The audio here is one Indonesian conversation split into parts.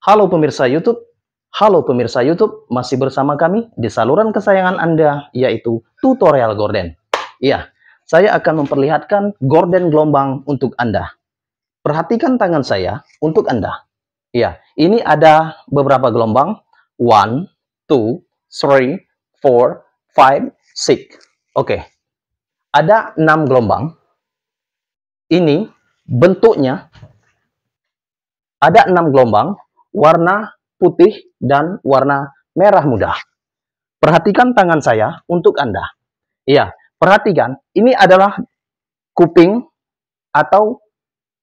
Halo pemirsa YouTube, masih bersama kami di saluran kesayangan Anda, yaitu tutorial gorden. Iya, saya akan memperlihatkan gorden gelombang untuk Anda. Perhatikan tangan saya untuk Anda. Iya, ini ada beberapa gelombang. 1, 2, 3, 4, 5, 6. Oke, ada 6 gelombang. Ini bentuknya ada 6 gelombang, warna putih dan warna merah muda. Perhatikan tangan saya untuk Anda. Iya, perhatikan, ini adalah kuping atau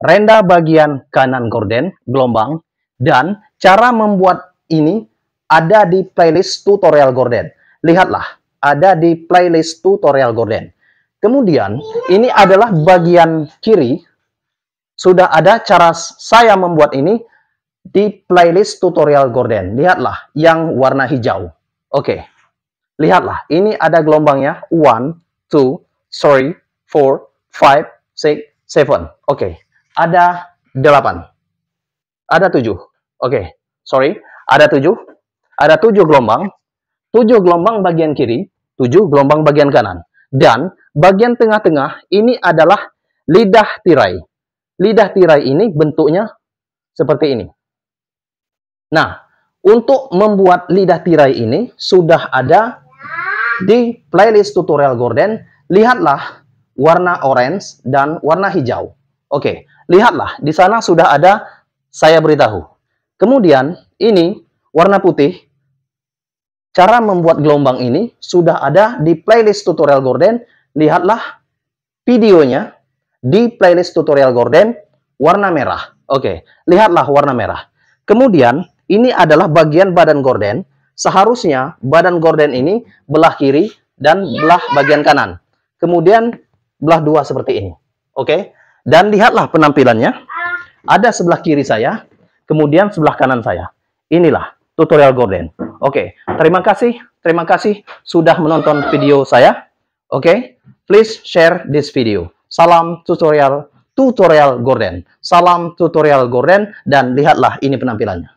renda bagian kanan gorden gelombang, dan cara membuat ini ada di playlist tutorial gorden. Lihatlah, ada di playlist tutorial gorden. Kemudian, ini adalah bagian kiri. Sudah ada cara saya membuat ini di playlist tutorial gorden. Lihatlah yang warna hijau. Oke. Lihatlah, ini ada gelombangnya 1, 2, 3, 4, 5, 6, 7. Oke. Ada 8. Ada 7. Oke. Sorry, ada 7. Ada 7 gelombang. 7 gelombang bagian kiri, 7 gelombang bagian kanan. Dan bagian tengah-tengah ini adalah lidah tirai. Lidah tirai ini bentuknya seperti ini. Nah, untuk membuat lidah tirai ini sudah ada di playlist tutorial gorden. Lihatlah warna orange dan warna hijau. Oke, lihatlah di sana sudah ada saya beritahu. Kemudian ini warna putih. Cara membuat gelombang ini sudah ada di playlist tutorial gorden. Lihatlah videonya di playlist tutorial gorden warna merah. Oke, lihatlah warna merah. Kemudian ini adalah bagian badan gorden. Seharusnya badan gorden ini belah kiri dan belah bagian kanan. Kemudian belah dua seperti ini. Oke. Dan lihatlah penampilannya. Ada sebelah kiri saya, kemudian sebelah kanan saya. Inilah tutorial gorden. Oke. Terima kasih sudah menonton video saya. Oke. Please share this video. Salam tutorial gorden. Salam tutorial gorden, dan lihatlah ini penampilannya.